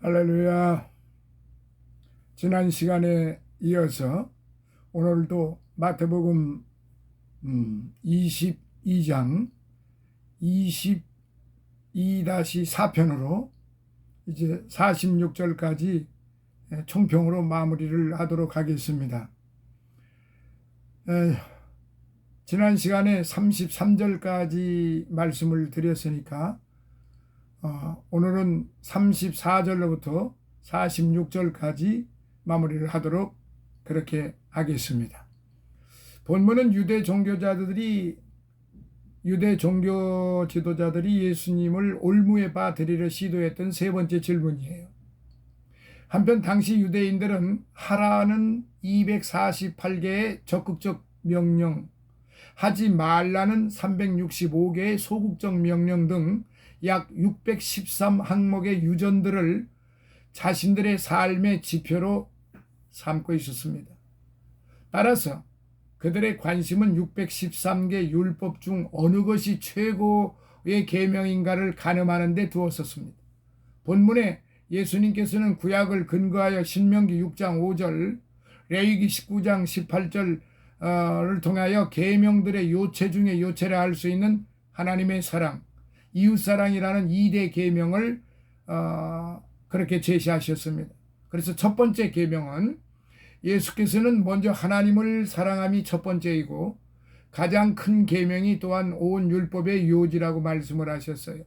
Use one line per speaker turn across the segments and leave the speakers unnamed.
할렐루야. 지난 시간에 이어서 오늘도 마태복음 22장 22-4편으로 이제 46절까지 총평으로 마무리를 하도록 하겠습니다. 지난 시간에 33절까지 말씀을 드렸으니까 오늘은 34절로부터 46절까지 마무리를 하도록 그렇게 하겠습니다. 본문은 유대 종교 지도자들이 예수님을 올무에 빠뜨리려 시도했던 세 번째 질문이에요. 한편 당시 유대인들은 하라는 248개의 적극적 명령, 하지 말라는 365개의 소극적 명령 등 약 613항목의 유전들을 자신들의 삶의 지표로 삼고 있었습니다. 따라서 그들의 관심은 613개 율법 중 어느 것이 최고의 계명인가를 가늠하는 데 두었었습니다. 본문에 예수님께서는 구약을 근거하여 신명기 6장 5절, 레위기 19장 18절을 통하여 계명들의 요체 중에 요체라 할 수 있는 하나님의 사랑, 이웃사랑이라는 2대 계명을 그렇게 제시하셨습니다. 그래서 첫 번째 계명은 예수께서는 먼저 하나님을 사랑함이 첫 번째이고 가장 큰 계명이 또한 온 율법의 요지라고 말씀을 하셨어요.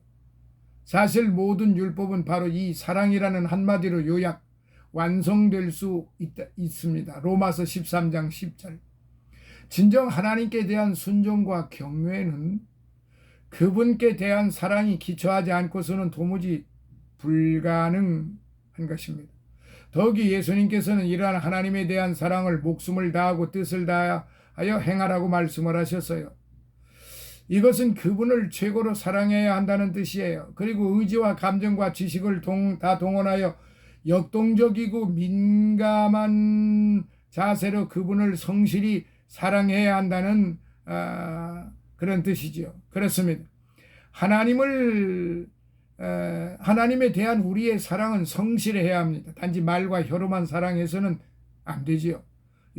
사실 모든 율법은 바로 이 사랑이라는 한마디로 요약, 완성될 수 있습니다. 로마서 13장 10절. 진정 하나님께 대한 순종과 경외는 그분께 대한 사랑이 기초하지 않고서는 도무지 불가능한 것입니다. 더욱이 예수님께서는 이러한 하나님에 대한 사랑을 목숨을 다하고 뜻을 다하여 행하라고 말씀을 하셨어요. 이것은 그분을 최고로 사랑해야 한다는 뜻이에요. 그리고 의지와 감정과 지식을 다 동원하여 역동적이고 민감한 자세로 그분을 성실히 사랑해야 한다는 그런 뜻이죠. 그렇습니다. 하나님에 대한 우리의 사랑은 성실해야 합니다. 단지 말과 혀로만 사랑해서는 안 되지요.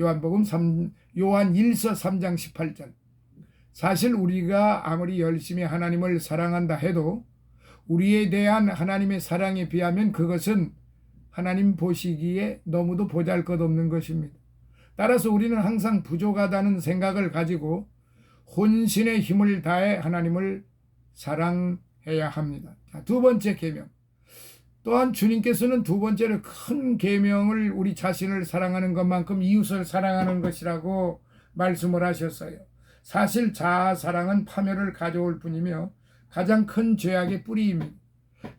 요한 1서 3장 18절. 사실 우리가 아무리 열심히 하나님을 사랑한다 해도 우리에 대한 하나님의 사랑에 비하면 그것은 하나님 보시기에 너무도 보잘것없는 것입니다. 따라서 우리는 항상 부족하다는 생각을 가지고 혼신의 힘을 다해 하나님을 사랑해야 합니다. 자, 두 번째 계명. 또한 주님께서는 두 번째로 큰 계명을 우리 자신을 사랑하는 것만큼 이웃을 사랑하는 것이라고 말씀을 하셨어요. 사실 자아 사랑은 파멸을 가져올 뿐이며 가장 큰 죄악의 뿌리입니다.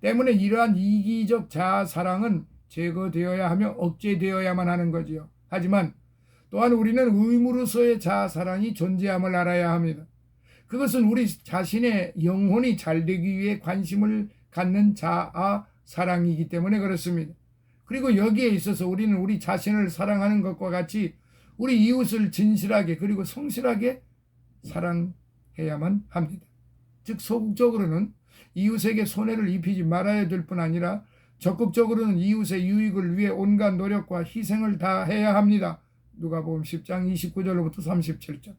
때문에 이러한 이기적 자아 사랑은 제거되어야 하며 억제되어야만 하는 거지요. 하지만 또한 우리는 의무로서의 자아 사랑이 존재함을 알아야 합니다. 그것은 우리 자신의 영혼이 잘되기 위해 관심을 갖는 자아 사랑이기 때문에 그렇습니다. 그리고 여기에 있어서 우리는 우리 자신을 사랑하는 것과 같이 우리 이웃을 진실하게 그리고 성실하게 사랑해야만 합니다. 즉 소극적으로는 이웃에게 손해를 입히지 말아야 될 뿐 아니라 적극적으로는 이웃의 유익을 위해 온갖 노력과 희생을 다해야 합니다. 누가복음 10장 29절로부터 37절.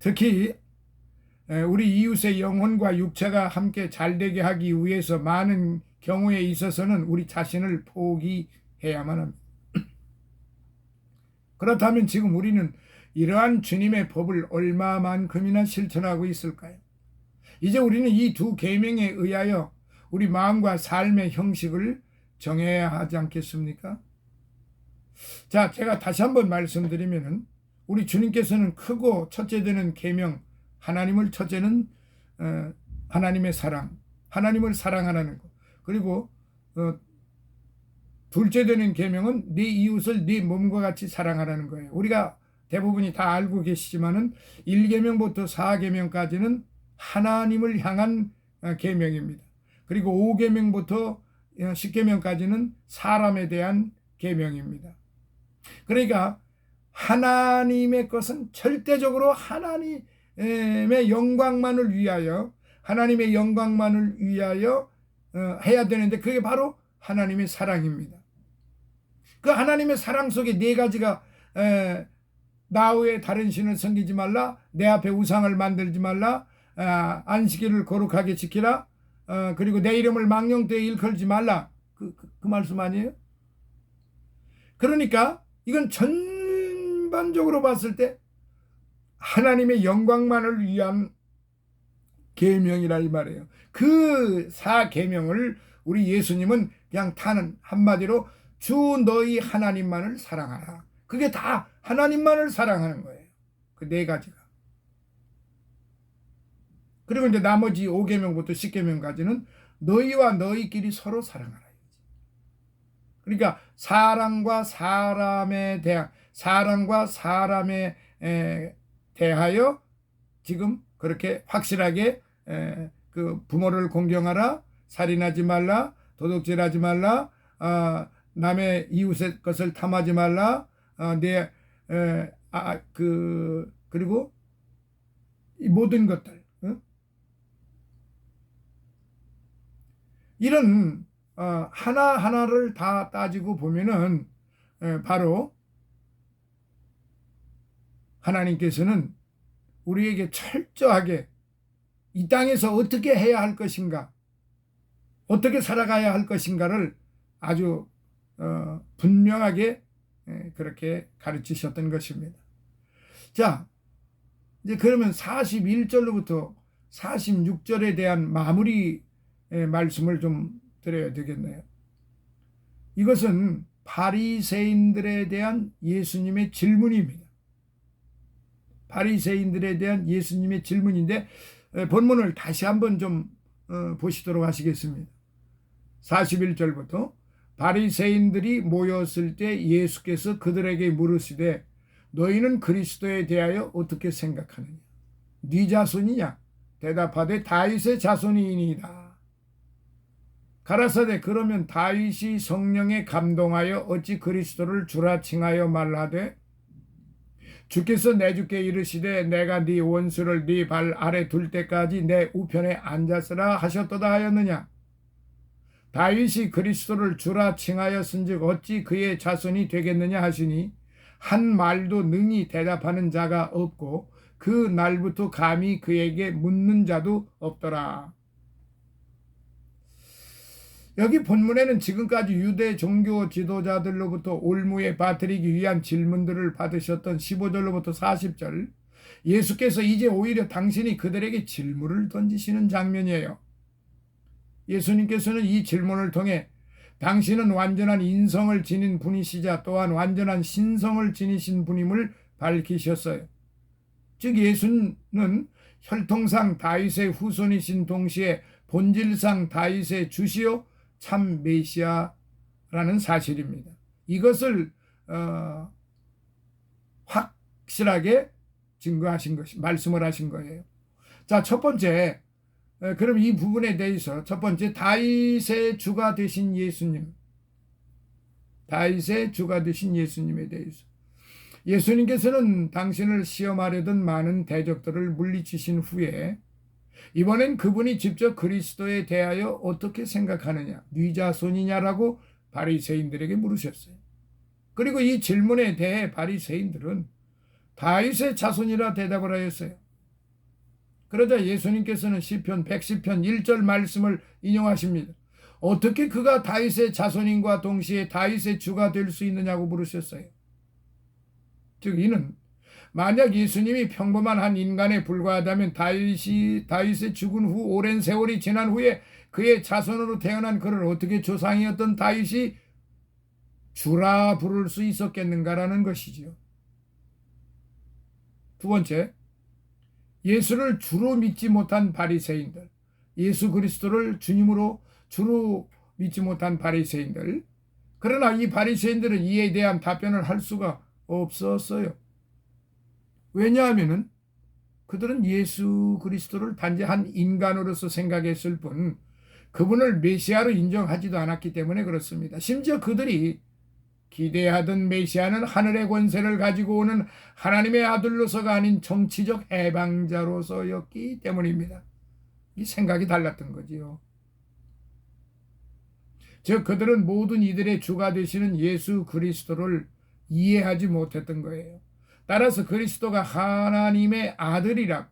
특히 우리 이웃의 영혼과 육체가 함께 잘되게 하기 위해서 많은 경우에 있어서는 우리 자신을 포기해야만 합니다. 그렇다면 지금 우리는 이러한 주님의 법을 얼마만큼이나 실천하고 있을까요? 이제 우리는 이 두 계명에 의하여 우리 마음과 삶의 형식을 정해야 하지 않겠습니까? 자, 제가 다시 한번 말씀드리면은 우리 주님께서는 크고 첫째 되는 계명, 하나님을 첫째는 하나님의 사랑, 하나님을 사랑하라는 것. 그리고 둘째 되는 계명은 네 이웃을 네 몸과 같이 사랑하라는 거예요. 우리가 대부분이 다 알고 계시지만은 1계명부터 4계명까지는 하나님을 향한 계명입니다. 그리고 5계명부터 10계명까지는 사람에 대한 계명입니다. 그러니까 하나님의 것은 절대적으로 하나님의 영광만을 위하여 해야 되는데 그게 바로 하나님의 사랑입니다. 그 하나님의 사랑 속에 네 가지가 나 외에 다른 신을 섬기지 말라, 내 앞에 우상을 만들지 말라, 안식일을 거룩하게 지키라, 그리고 내 이름을 망령되이 일컬지 말라. 그 말씀 아니에요? 그러니까 이건 전반적으로 봤을 때 하나님의 영광만을 위한 계명이라 이 말이에요. 그 4계명을 우리 예수님은 그냥 타는 한마디로 주 너희 하나님만을 사랑하라. 그게 다 하나님만을 사랑하는 거예요. 그 4가지가. 그리고 이제 나머지 5계명부터 10계명까지는 너희와 너희끼리 서로 사랑하라. 그러니까 사람과 사람에 대하여 지금 그렇게 확실하게 그 부모를 공경하라, 살인하지 말라, 도둑질하지 말라, 남의 이웃의 것을 탐하지 말라, 그리고 이 모든 것들, 이런 하나하나를 다 따지고 보면은 바로 하나님께서는 우리에게 철저하게 이 땅에서 어떻게 해야 할 것인가, 어떻게 살아가야 할 것인가를 아주 분명하게 그렇게 가르치셨던 것입니다. 자, 이제 그러면 41절로부터 46절에 대한 마무리 말씀을 좀 드려야 되겠네요. 이것은 바리새인들에 대한 예수님의 질문입니다. 바리새인들에 대한 예수님의 질문인데 본문을 다시 한번 좀 보시도록 하시겠습니다. 41절부터 바리새인들이 모였을 때 예수께서 그들에게 물으시되 너희는 그리스도에 대하여 어떻게 생각하느냐? 네 자손이냐? 대답하되 다윗의 자손이니이다. 가라사대 그러면 다윗이 성령에 감동하여 어찌 그리스도를 주라 칭하여 말하되 주께서 내 주께 이르시되 내가 네 원수를 네 발 아래 둘 때까지 내 우편에 앉았으라 하셨도다 하였느냐? 다윗이 그리스도를 주라 칭하였은즉 어찌 그의 자손이 되겠느냐 하시니 한 말도 능히 대답하는 자가 없고 그 날부터 감히 그에게 묻는 자도 없더라. 여기 본문에는 지금까지 유대 종교 지도자들로부터 올무에 빠뜨리기 위한 질문들을 받으셨던 15절로부터 40절, 예수께서 이제 오히려 당신이 그들에게 질문을 던지시는 장면이에요. 예수님께서는 이 질문을 통해 당신은 완전한 인성을 지닌 분이시자 또한 완전한 신성을 지니신 분임을 밝히셨어요. 즉 예수는 혈통상 다윗의 후손이신 동시에 본질상 다윗의 주시요 참 메시아라는 사실입니다. 이것을 확실하게 증거하신 것이 말씀을 하신 거예요. 자, 첫 번째, 그럼 이 부분에 대해서 첫 번째 다윗의 주가 되신 예수님, 다윗의 주가 되신 예수님에 대해서 예수님께서는 당신을 시험하려던 많은 대적들을 물리치신 후에 이번엔 그분이 직접 그리스도에 대하여 어떻게 생각하느냐, 네 자손이냐라고 바리새인들에게 물으셨어요. 그리고 이 질문에 대해 바리새인들은 다윗의 자손이라 대답을 하였어요. 그러자 예수님께서는 시편 110편 1절 말씀을 인용하십니다. 어떻게 그가 다윗의 자손인과 동시에 다윗의 주가 될 수 있느냐고 물으셨어요. 즉 이는 만약 예수님이 평범한 한 인간에 불과하다면 다윗의 죽은 후 오랜 세월이 지난 후에 그의 자손으로 태어난 그를 어떻게 조상이었던 다윗이 주라 부를 수 있었겠는가라는 것이지요. 두 번째, 예수를 주로 믿지 못한 바리새인들, 예수 그리스도를 주님으로 주로 믿지 못한 바리새인들. 그러나 이 바리새인들은 이에 대한 답변을 할 수가 없었어요. 왜냐하면은 그들은 예수 그리스도를 단지 한 인간으로서 생각했을 뿐 그분을 메시아로 인정하지도 않았기 때문에 그렇습니다. 심지어 그들이 기대하던 메시아는 하늘의 권세를 가지고 오는 하나님의 아들로서가 아닌 정치적 해방자로서였기 때문입니다. 이 생각이 달랐던 거지요. 즉 그들은 모든 이들의 주가 되시는 예수 그리스도를 이해하지 못했던 거예요. 따라서 그리스도가 하나님의 아들이라,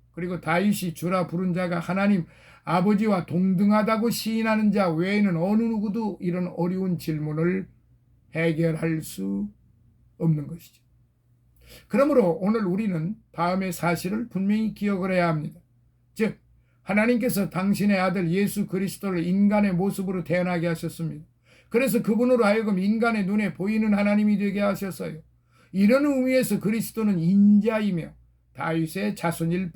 그리고 다윗이 주라 부른 자가 하나님 아버지와 동등하다고 시인하는 자 외에는 어느 누구도 이런 어려운 질문을 해결할 수 없는 것이죠. 그러므로 오늘 우리는 다음의 사실을 분명히 기억을 해야 합니다. 즉 하나님께서 당신의 아들 예수 그리스도를 인간의 모습으로 태어나게 하셨습니다. 그래서 그분으로 하여금 인간의 눈에 보이는 하나님이 되게 하셨어요. 이런 의미에서 그리스도는 인자이며 다윗의 자손일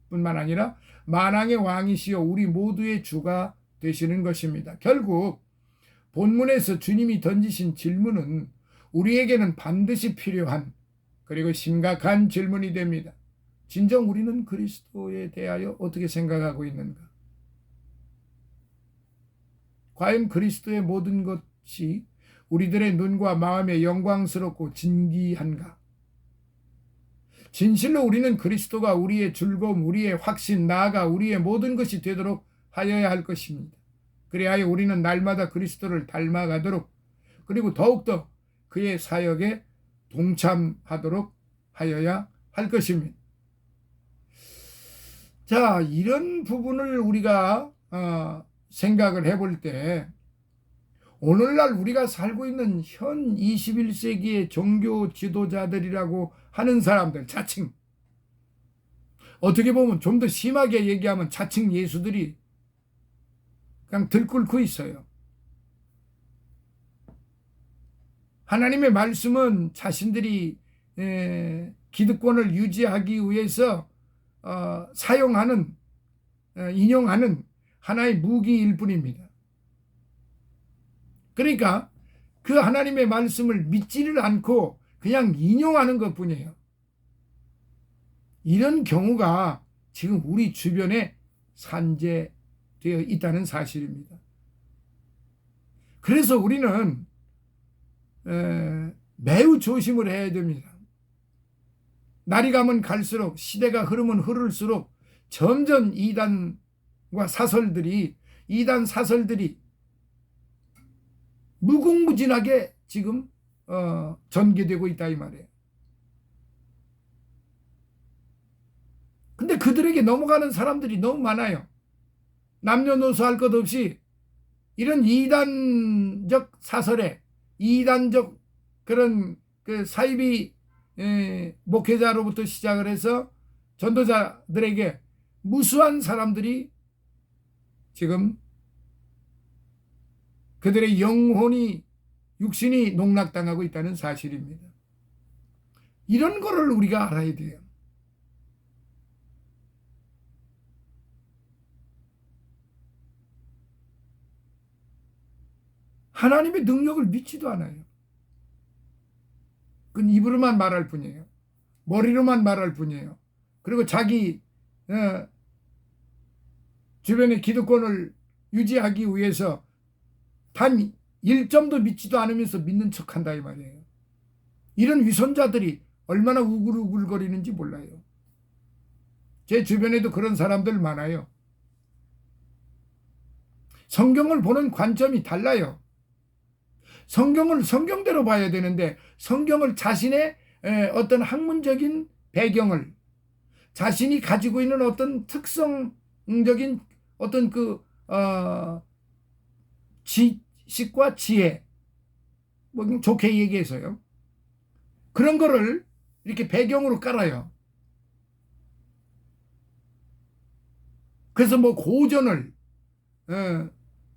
뿐만 아니라 만왕의 왕이시여 우리 모두의 주가 되시는 것입니다. 결국 본문에서 주님이 던지신 질문은 우리에게는 반드시 필요한, 그리고 심각한 질문이 됩니다. 진정 우리는 그리스도에 대하여 어떻게 생각하고 있는가? 과연 그리스도의 모든 것이 우리들의 눈과 마음에 영광스럽고 진귀한가? 진실로 우리는 그리스도가 우리의 즐거움, 우리의 확신, 나아가 우리의 모든 것이 되도록 하여야 할 것입니다. 그리하여 우리는 날마다 그리스도를 닮아가도록, 그리고 더욱더 그의 사역에 동참하도록 하여야 할 것입니다. 자, 이런 부분을 우리가 생각을 해볼 때 오늘날 우리가 살고 있는 현 21세기의 종교 지도자들이라고 하는 사람들, 자칭, 어떻게 보면 좀 더 심하게 얘기하면 자칭 예수들이 그냥 들끓고 있어요. 하나님의 말씀은 자신들이 기득권을 유지하기 위해서 사용하는, 인용하는 하나의 무기일 뿐입니다. 그러니까 그 하나님의 말씀을 믿지를 않고 그냥 인용하는 것뿐이에요. 이런 경우가 지금 우리 주변에 산재되어 있다는 사실입니다. 그래서 우리는 매우 조심을 해야 됩니다. 날이 가면 갈수록, 시대가 흐르면 흐를수록 점점 이단 사설들이 무궁무진하게 지금 전개되고 있다 이 말이에요. 근데 그들에게 넘어가는 사람들이 너무 많아요. 남녀노소 할 것 없이 이런 이단적 사설에, 이단적 그런 그 사이비 목회자로부터 시작을 해서 전도자들에게 무수한 사람들이 지금 그들의 영혼이, 육신이 농락당하고 있다는 사실입니다. 이런 거를 우리가 알아야 돼요. 하나님의 능력을 믿지도 않아요. 그건 입으로만 말할 뿐이에요. 머리로만 말할 뿐이에요. 그리고 자기 주변의 기득권을 유지하기 위해서 단 1점도 믿지도 않으면서 믿는 척한다 이 말이에요. 이런 위선자들이 얼마나 우글우글거리는지 몰라요. 제 주변에도 그런 사람들 많아요. 성경을 보는 관점이 달라요. 성경을 성경대로 봐야 되는데 성경을 자신의 어떤 학문적인 배경을, 자신이 가지고 있는 어떤 특성적인 어떤 지식과 지혜, 뭐 좋게 얘기해서요, 그런 거를 이렇게 배경으로 깔아요. 그래서 뭐 고전을,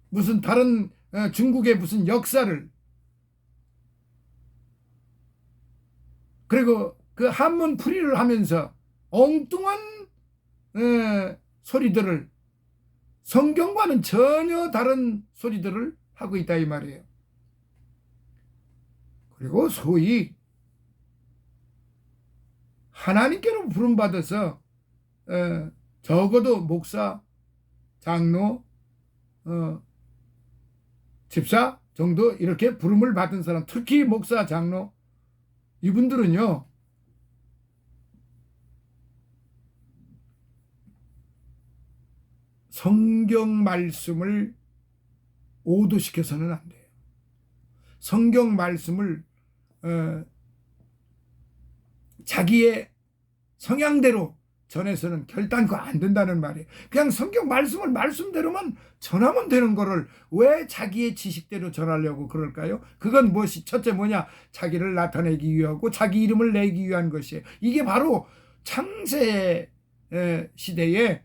무슨 다른 중국의 무슨 역사를, 그리고 그 한문 풀이를 하면서 엉뚱한 소리들을, 성경과는 전혀 다른 소리들을 하고 있다 이 말이에요. 그리고 소위 하나님께로 부름받아서 적어도 목사, 장로, 집사 정도 이렇게 부름을 받은 사람, 특히 목사, 장로, 이분들은요, 성경 말씀을 오도시켜서는 안 돼요. 성경 말씀을 자기의 성향대로 전해서는 결단코 안 된다는 말이에요. 그냥 성경 말씀을 말씀대로만 전하면 되는 거를 왜 자기의 지식대로 전하려고 그럴까요? 그건 무엇이 첫째 뭐냐? 자기를 나타내기 위하고 자기 이름을 내기 위한 것이에요. 이게 바로 창세 시대에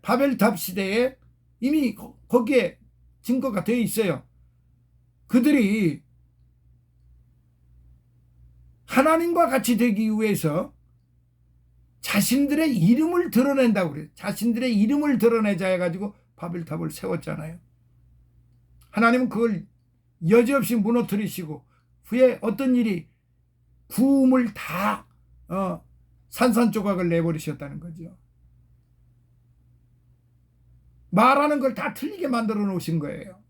바벨탑 시대에 이미 거기에 증거가 되어 있어요. 그들이 하나님과 같이 되기 위해서 자신들의 이름을 드러낸다고 그래요. 자신들의 이름을 드러내자 해가지고 바벨탑을 세웠잖아요. 하나님은 그걸 여지없이 무너뜨리시고 후에 어떤 일이 구움을 다 산산조각을 내버리셨다는 거죠. 말하는 걸 다 틀리게 만들어 놓으신 거예요.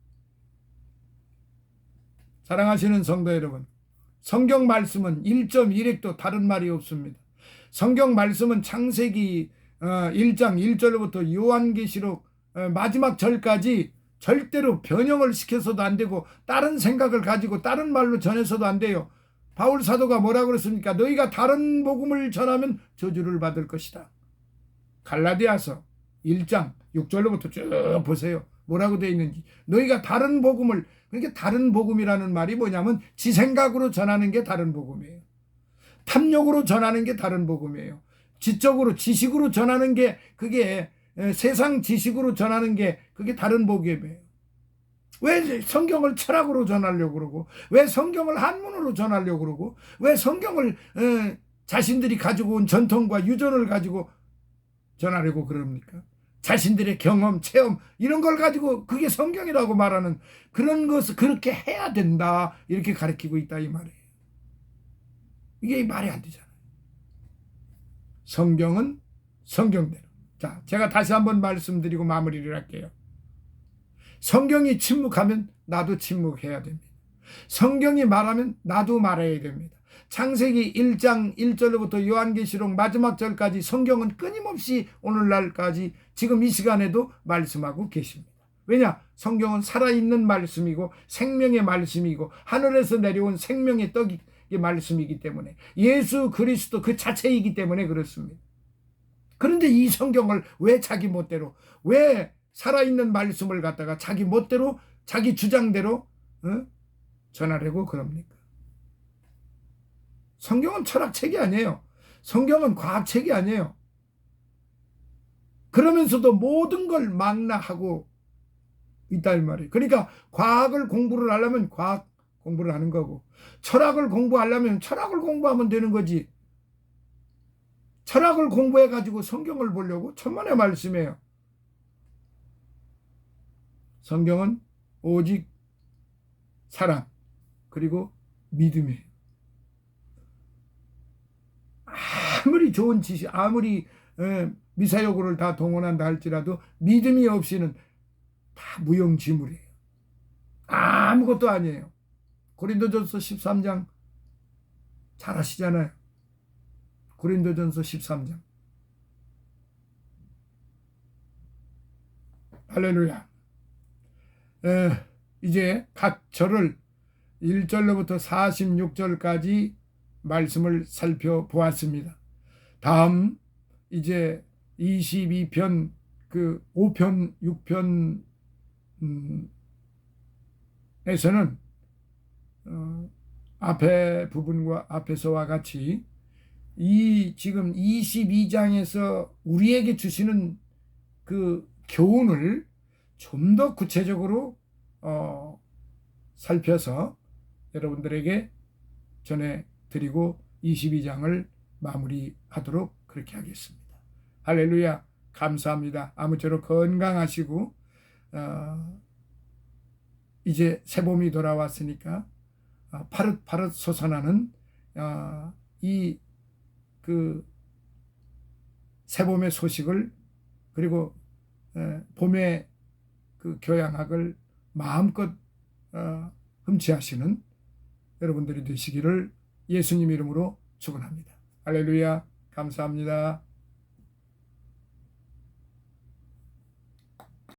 사랑하시는 성도 여러분, 성경 말씀은 1.1핵도 다른 말이 없습니다. 성경 말씀은 창세기 1장 1절부터 요한계시록 마지막 절까지 절대로 변형을 시켜서도 안 되고 다른 생각을 가지고 다른 말로 전해서도 안 돼요. 바울 사도가 뭐라고 그랬습니까? 너희가 다른 복음을 전하면 저주를 받을 것이다. 갈라디아서 1장 6절로부터 쭉 보세요. 뭐라고 되어 있는지. 너희가 다른 복음을, 그러니까 다른 복음이라는 말이 뭐냐면 지 생각으로 전하는 게 다른 복음이에요. 탐욕으로 전하는 게 다른 복음이에요. 지적으로 지식으로 전하는 게 그게 세상 지식으로 전하는 게 그게 다른 복음이에요. 왜 성경을 철학으로 전하려고 그러고 왜 성경을 한문으로 전하려고 그러고 왜 성경을 자신들이 가지고 온 전통과 유전을 가지고 전하려고 그럽니까? 자신들의 경험, 체험 이런 걸 가지고 그게 성경이라고 말하는 그런 것을 그렇게 해야 된다 이렇게 가르치고 있다 이 말이에요. 이게 말이 안 되잖아요. 성경은 성경대로. 자, 제가 다시 한번 말씀드리고 마무리를 할게요. 성경이 침묵하면 나도 침묵해야 됩니다. 성경이 말하면 나도 말해야 됩니다. 창세기 1장 1절부터 요한계시록 마지막 절까지 성경은 끊임없이 오늘날까지 지금 이 시간에도 말씀하고 계십니다. 왜냐? 성경은 살아있는 말씀이고 생명의 말씀이고 하늘에서 내려온 생명의 떡이 말씀이기 때문에 예수 그리스도 그 자체이기 때문에 그렇습니다. 그런데 이 성경을 왜 자기 멋대로 왜 살아있는 말씀을 갖다가 자기 멋대로 자기 주장대로 전하려고 그럽니까? 성경은 철학책이 아니에요. 성경은 과학책이 아니에요. 그러면서도 모든 걸 망라하고 있다 이 말이에요. 그러니까 과학을 공부를 하려면 과학 공부를 하는 거고 철학을 공부하려면 철학을 공부하면 되는 거지. 철학을 공부해가지고 성경을 보려고 천만의 말씀이에요. 성경은 오직 사랑 그리고 믿음이에요. 아무리 좋은 지식 아무리 미사여구를 다 동원한다 할지라도 믿음이 없이는 다 무용지물이에요. 아무것도 아니에요. 고린도전서 13장 잘 아시잖아요. 고린도전서 13장. 할렐루야. 이제 각 절을 1절로부터 46절까지 말씀을 살펴보았습니다. 다음 이제 22편 그 5편 6편에서는 앞에 부분과 앞에서와 같이 이 지금 22장에서 우리에게 주시는 그 교훈을 좀 더 구체적으로 살펴서 여러분들에게 전해드리고 22장을 마무리하도록 그렇게 하겠습니다. 할렐루야. 감사합니다. 아무쪼록 건강하시고 이제 새봄이 돌아왔으니까 파릇파릇 솟아나는 이 그 새봄의 소식을 그리고 봄의 그 교양학을 마음껏 흠취하시는 여러분들이 되시기를 예수님 이름으로 축원합니다. 할렐루야. 감사합니다.